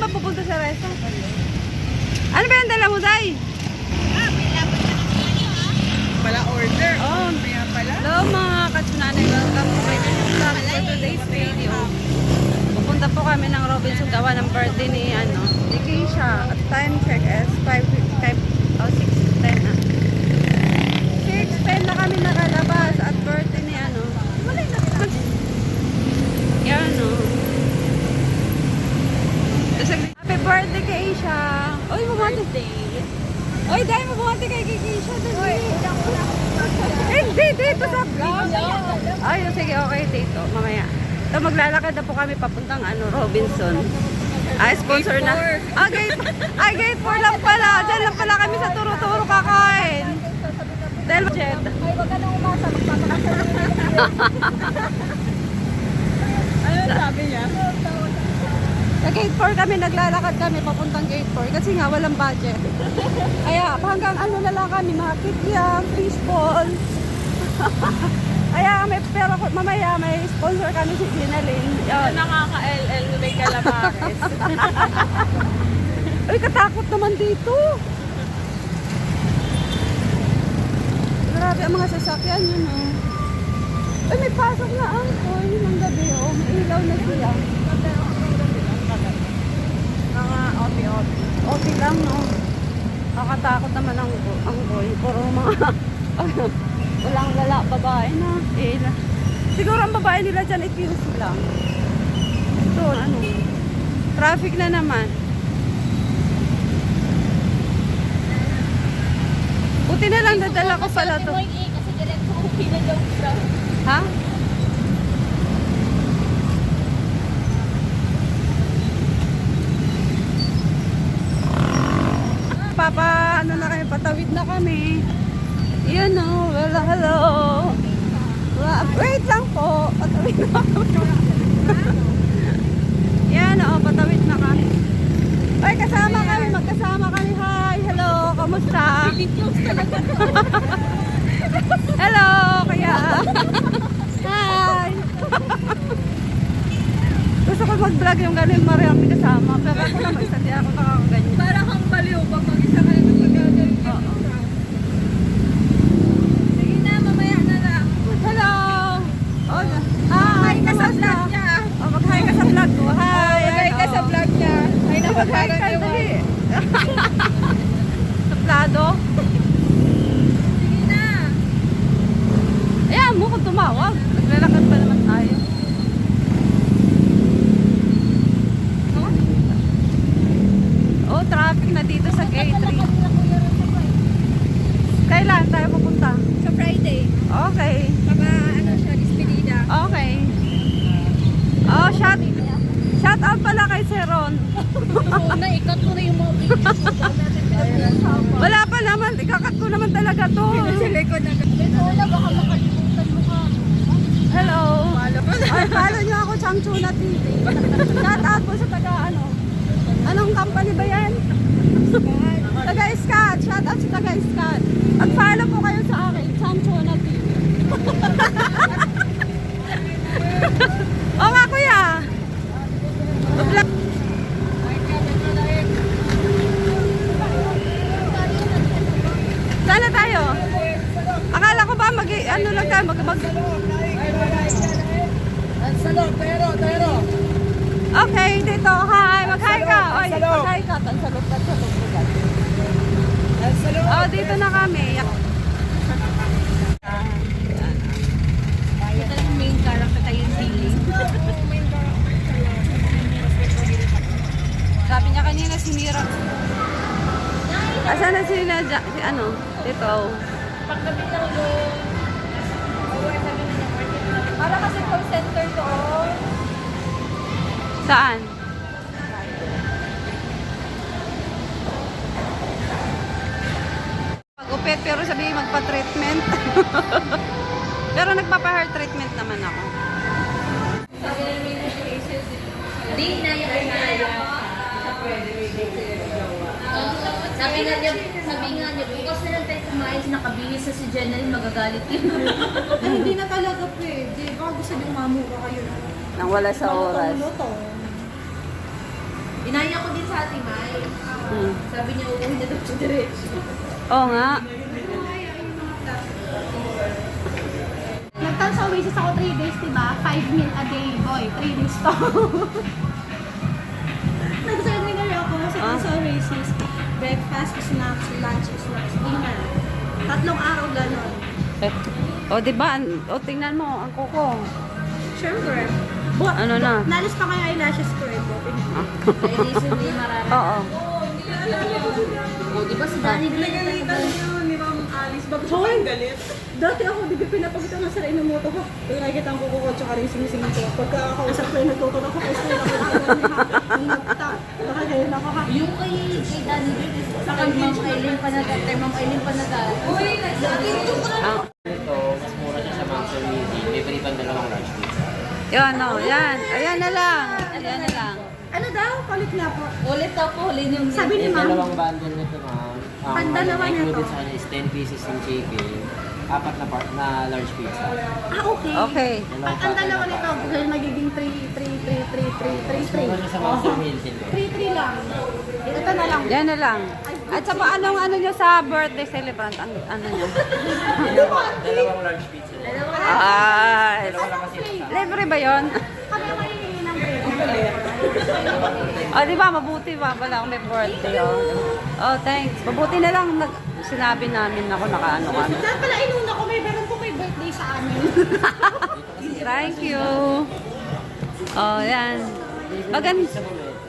pupunta sa resto. Ano ba yung dala mo, Day? Pala order. Oh, Kaya pala. hello mga katsunanay. Welcome to my vlog for today's video. Pupunta po kami ng Robinson gawa ng birthday ni Keisha. At time check is 6:10 na. 6:10 na kami nakalabas at birthday ni yan Happy birthday Keisha. Uy, bumati. Uy, dahil mo bumati kay Keisha. Hindi, dito sa vlog. Ay, sige, okay, dito. Mamaya. Ito, maglalakad na po kami papuntang Robinson. Ay, sponsor na. Gate 4 lang pala. Diyan lang pala kami sa Turo-Turo kakain. Dahil jet. Ay, wag ka nang umasa. Ano sabi niya? Sa gate 4 kami, naglalakad kami papuntang gate 4 kasi nga walang budget. Kaya hanggang na lang kami, mga kikiam, fishball. Kaya pero mamaya may sponsor kami si Ginalyn. Nakaka-LL may calamares. Uy, katakot naman dito. Grabe ang mga sasakyan yun, Uy, may pasok na angkoy ng gabi, May ilaw na sila. Mga oti-oti. Okay lang, Kakatakot naman ang angkoy. Puro mga walang babae na. Siguro ang babae nila dyan ay QC lang. Ito, traffic na naman. Buti na lang dadala ko pala to. Kasi diretso okay na daw siya. Ha? Na kami, patawid na kami. Yan hello. Wait lang po. Patawid na kami. Yan patawid na kami. Ay, kasama kami, magkasama kami. Hi, hello, kamusta? Hello, kaya. Hi. Gusto ko mag-vlog yung galing marami kasama. Pero ako lang mag-isa, di ako nakakaganyan. Para kang baliw pag mag-isa ka na nagpagagaling ka. Sige na, mamaya na lang. Hello. Hi ka sa vlog niya. Mag-hi ka sa vlog ko. Hi. Hi ka sa vlog niya. Ay, napagharang Hi, naman. dali. Suplado. Sige na. Ayan mo kung tumawag. Naglalakad pa naman tayo. Oh, traffic na dito sa gate 3. Kailan tayo pupunta? Sa Friday. Okay. Saka siya, despedida. Okay. Oh, shout out pala kay Seron. Una, ikat ko na yung mga videos ko. Wala pa naman. Ikakat ko naman talaga to. Sa likod na. Una, baka makalimutan mo ka. Hello. Ay, follow nyo ako, Changchuna TV. Shout out po sa taga Anong company ba yan? Taga-Scat. Shout out sa Taga-Scat. At follow po kayo sa akin, Changchuna TV. Oo nga, kuya. Sana tayo? Akala ko ba lang tayo Pero. Okay, dito. Hi, mag-hi ka. Oy, mag-hi ka. Tansalog. Oh, dito na kami. Ito yung main character tayo yung Billy. Sabi niya kanina si Mira. Asan na dito. Paggabi lang doon. Para kasi call center doon. Saan? Pag-upit pero sabihin magpa-treatment. Pero nagpapa-hair treatment naman ako. Sabi na yung cases. Di na yung kaya. Sabi nga niya, bukas na lang tayo kumain, nakabihis sa si Jenel, magagalit yun. Hindi na talaga pwede. Baka gusto niyong mamura kayo. Nang wala sa oras. Inaya ko din Ate Mai. Hmm. Sabi niya, uuwi na daw siya diretso. Oo nga. Nagtan sa Oasis ako 3 days, diba? 5 meal a day, boy. 3 days to. Nag-seminar ako sa Oasis. Breakfast, snacks, lunch, snacks, dinner. 3 araw ganon. O, diba? O, tingnan mo, ang kuko. Siyempre. Ano na? Nalis pa kayo eyelashes ko eh. Ay, recently mararami. Oo. O, di ba si Danny Nagalitan yun ni Ma'am Alice. Bago siya kayong galit. Dati ako, di ba pinapagitan nga sa inamoto ko. Yung nakikita ang kuko ko, tsaka racing-sing ko. Pagkakausap ko yung nagtutun ako, kasi yung nagtap. Nakagayon ako ha. Yung kay Danny Girl, sa kay Ma'am Aileen Panagat, kay Ma'am Aileen Panagat. Uy, Ang, Ito, mas mura siya sa Master Midi. May palitan dalawang large pizza. yan, o. Yan. Ayan na lang. Ayan na lang. Ano daw? Palit na po. ulit ako, ulit yung Sabi ni Yung ma'am. dalawang bundle nito, ma'am. Ang dalawa nito. included sa kanya is 10 pieces ng chicken, 4 na large pizza. Ah, okay. Okay. Ang dalawa nito, dahil magiging 3. Mura siya sa Master Meal din. 3 lang. Ito na lang. Yan na lang. At saka anong ano nyo sa birthday celebrant? Ang ano nyo? Dalawang large pizza. Ay. Dalawa lang kasi isa. Libre ba yon? Kami mahihingi ng break. O, di ba? Mabuti ba? Wala akong may birthday. Oh, thanks. Mabuti na lang. Sinabi namin ako nakaano kami. Dapat pala inuna ko, may meron po may birthday sa amin. Thank you. Oh, yan.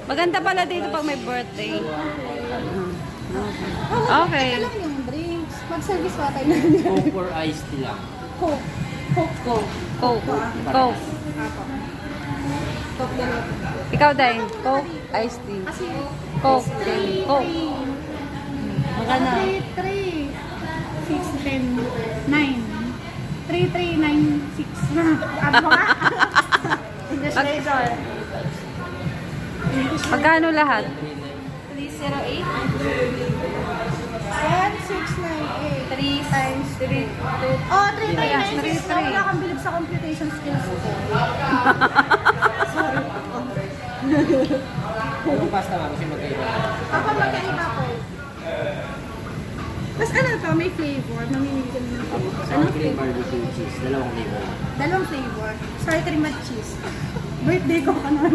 Maganda pala dito pag may birthday. Okay. Ito lang yung drinks. Mag-service water na niya. Coke or iced tea lang. Coke. Coke. Coke. Coke. Apo. Coke na lang. Ikaw, Day. Coke, iced tea. Kasi, Coke. din. Coke. Magkano? 3, 6, 10, 9. 3396. Ano ba? English Pag- major. Magkano lahat? 308. 1698. 3 times 3. Oh, 3396. 33. Wala kang bilib sa computation skills ko. Sorry po. Anong pasta, ma'am? Kasi magkaiba. Ako magkaiba po. Mas ano to, may flavor. Mamimili ka ng flavor. Sour Anong cream flavor? barbecue cheese. Dalawang flavor. Dalawang flavor. Sour cream at cheese. Birthday ko ka naman.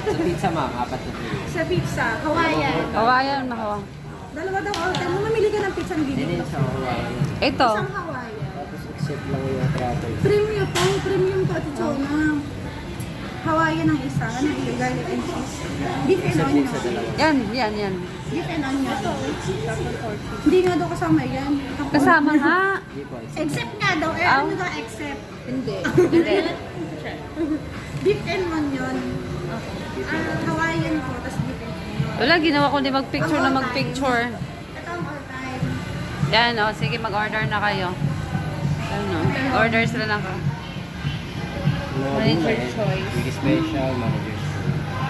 Sa pizza, ma'am, 4 na flavor. Sa pizza, Hawaiian. Hawayan, mahawa. Dalawa daw order mo. Mamili ka ng pizza ng Then bibig. yun sa Hawaii. Ito. Isang Hawaiian. Tapos accept lang yung travel. Premium to. Premium to. Ito na. Hawaiian ang isa. Ano yung garlic and cheese? Beef and Sa onion. pizza, dalawa. Yan. Beef and onion. Hindi nga daw kasama yan. Ako- Kasama nga. Hindi po, accept. Except nga daw. Eh, Ah. ano daw except? Hindi. Beef and onion. Hawaiian po. Tapos beef and onion. Wala, ginawa ko din mag-picture na mag-picture. Ito ang all time. Yan, o. Sige, mag-order na kayo. Ano? Order sila lang ka. Manager choice. Big special, managers.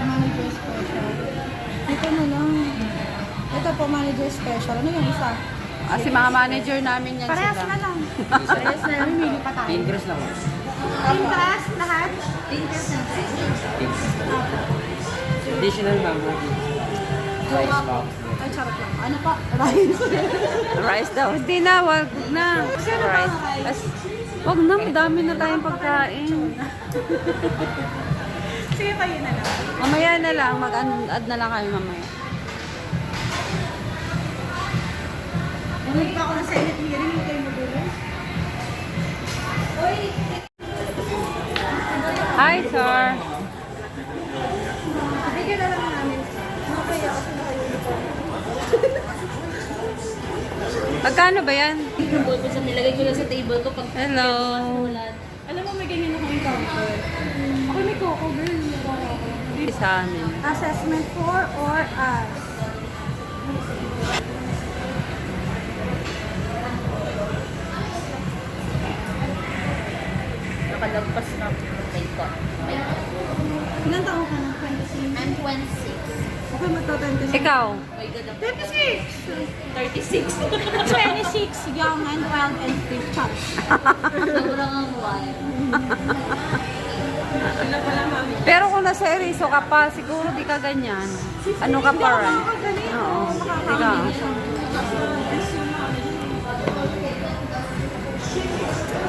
Manager special. Ito na lang. Ito po, manager special. Ano yung isa? Kasi mga manager namin yan Parehas sila. na lang. Parehas na lang. Mamili pa tayo. Fingers lang, ma'am. Interest lahat? Fingers and fingers. Fingers lang. Additional, ma'am. Rice box. Ay, charot lang. Ano pa? Rice. Rice daw. Hindi na, wag na. Rice. Wag na, madami na tayong pagkain. Sige pa yun na lang. Mamaya na lang, mag-add na lang kami mamaya. Bumili pa ako ng Senate hearing. Hindi kayo magulo. Hi, sir. Bigyan na lang namin. Okay, ako sa naka-uniform. Magkano ba yan? Sa nilagay ko lang sa table ko pag Hello. Alam mo, may ganyan akong encounter. Ako may coco, girl. May coco ako. Sa amin. Assessment for or as? nakalagpas na may ko. Ilan taon ka na? 26. I'm 26. Okay, magta-26. Ikaw? My God, I'm 26! 36. 26, young and wild and free. Char. Sobrang ang wild. Sila pala, mami. Pero kung nasa Erizo ka pa, siguro di ka ganyan. Ano ka pa rin? Oo, di ka.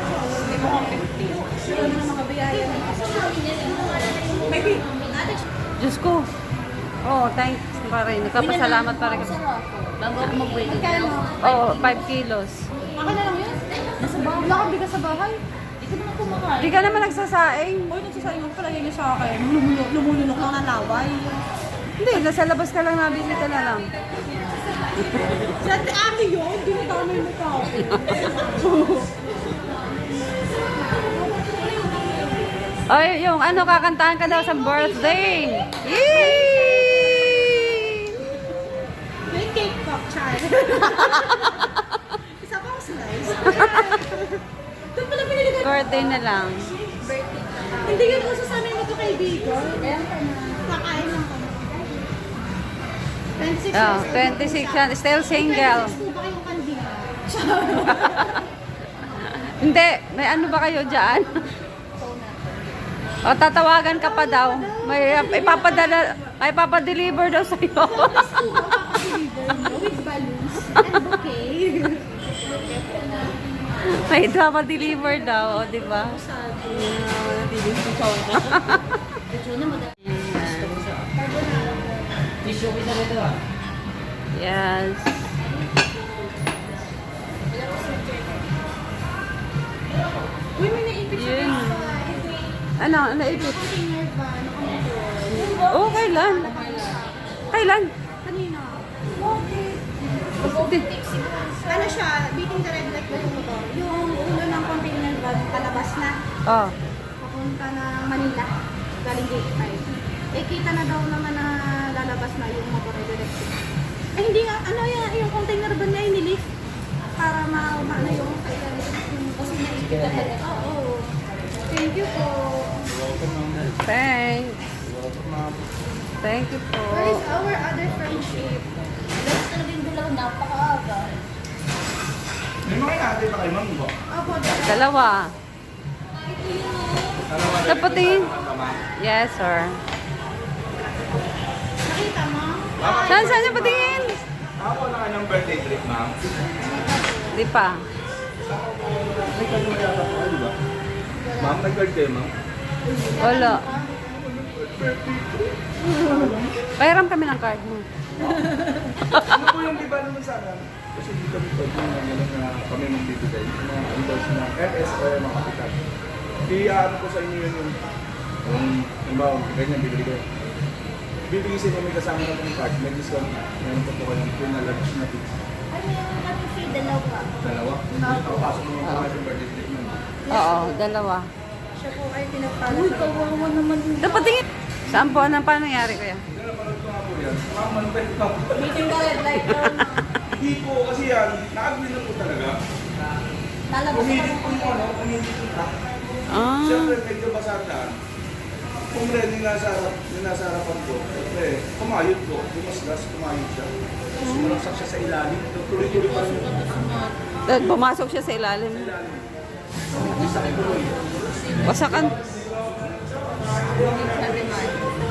Hindi mo kong 50. Maybe. Diyos ko. Oh, thanks pa rin. Nagpapasalamat pa rin. Sa Raffo, bago ako mag-break. Oo, 5 kilos. Ako na lang yun. Nasa bahay. Wala kang bigas sa bahay. Hindi ko naman kumakain. Di ka naman nagsasaing. Hoy, nagsasayang mo pala yun sa akin. Lumulunok lang ng laway. Hindi, nasa labas ka lang, nabili ka na lang. Si Ate Ami yun, dinitamay mo pa ako. Ay, yung ano, kakantahan ka daw sa birthday. Yay! May cake pop, Char. Isa pang slice. Doon pala pinili ko. Birthday na lang. Hindi yun uso sa amin magkakaibigan. Kakain lang kami. 26 Oh, years. 26 yan. Still single. 26 po ba kayong kandila? Hindi, may ano ba kayo dyan? O, tatawagan ka pa daw. May ipapadeliver daw sa'yo. With balloons and bouquet. May ipapadeliver daw, o, di ba? Tissue kita nito ah. Yes. Uy, may naipit siya. Yun. Ano, naipit? Container ba? Oo, kailan? Kailan? Kanina. Hindi. Ano siya, beating the red light ba yung motor? Yung ulo ng container van, palabas na. Oh. Papunta na Manila. Galing gate 5. Eh, kita na daw naman na lalabas na yung motor direct. Eh, hindi nga, ano yung container van niya inilift para maano yung kasi naipit na red. Oo. Thank you po. Thanks. Thank you po. Where is our other friendship? Guys, talaga yung dalawa napakaaga. May mga natin pa kayo, ma'am, ba? Opo, Dalawa. Dalawa Sa puting. ma'am. Yes, sir. nakita mo? Saan yung patingin? Ako na kayo ng birthday trip, ma'am. Di pa. Nag-birthday mo yata po, di ba? Ma'am, nag-birthday, ma'am. Wala. Pahiram kami ng card mo. Ano po yung iba naman sana? Kasi hindi kami pwede na gano'n na kami magbibigay na endorse ng FS o mga kapital. Kaya ano ko sa inyo yun yung halimbawa, ganyan bibili ko. Bibigay sa inyo may kasama na ng card, may discount. Meron po po kayong free na lunch na pizza. Ano yung natin free dalawa? Dalawa. Papasok mo yung mga birthday trip mo. Oo, dalawa. Siya po ay pinagpala Uy, sa kawawa naman yun. Dapat tingin. Saan po? Anong paano nangyari kuya? Hindi na panood ko nga po yan. Ma'am, ano ba ito? meeting the red light daw. Hindi po kasi yan, nakagawin na po talaga. Lalabas Umilit po yung ano, umilit po ta. Ah. Siyempre, medyo basardaan. Kung rin yung nasa harapan ko, siyempre, kumayod ko, bumasgas, kumayod siya. Tapos sumalaksak siya sa ilalim, tuloy-tuloy pa rin yung Pumasok siya sa ilalim. ilalim. May sakit ko eh. Wasakan.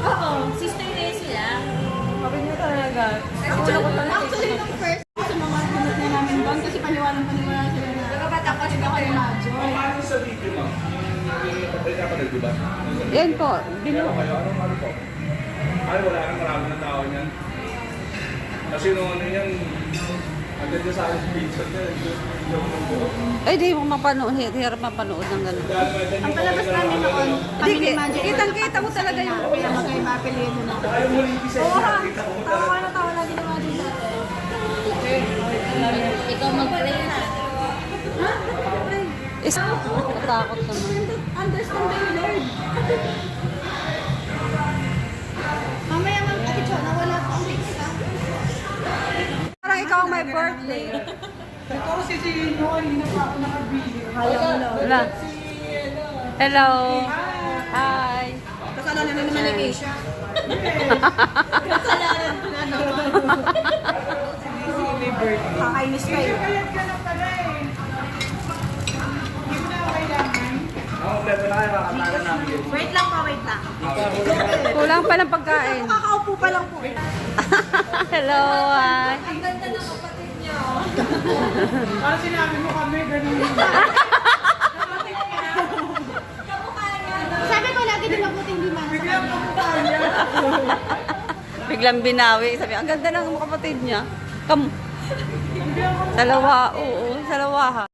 Oo, sister na sila. Sabi niya talaga. Actually, nung first, sa mga pinag na namin doon, kasi paniwalang sila na nagkakatakas na kayo na joy. Paano sa video, ma'am? Patay na pa na, di ba? Yan po. Ano kayo? Anong ano po? Ay, wala nang marami ng tao niyan. Kasi nung ano yan, ang ganda sa akin pizza niya, Ay, di mo mapanood. Hirap mapanood ng gano'n. Ang palabas namin noon, kami ni Magic. Kitang-kita ko talaga yung... Kaya magkaiba apelido na. Saka yung muling isa Oo ha, nakita ko tawa na tawa lagi ni Magic dati. Ikaw mag-pray na. Ha? Is... Natakot naman. Understand by the Lord. Mamaya mang Ate Cho, nawala pa ang mix ha. Parang ikaw ang may birthday. Ito si Gino, hindi na pa ako nakabili. Wala. Hello. Hi. Kasalanan na naman ni Keisha. Kasalanan ko na naman. May birthday. Kakainis kayo. Kayat ka na pala eh. Hindi mo na kailangan. Ang kompleto na kayo, kakanta Ano namin yun? Wait lang po, wait lang. Kulang pa ng pagkain. Kakaupo pa lang po. Hello, hi. Parang sinabi mo kami, ganun. Sabi ko lagi di mabuting di man. Biglang kamukha niya. Biglang binawi. Sabi, ang ganda ng kapatid niya. Sa lawa, oo, sa lawa ha.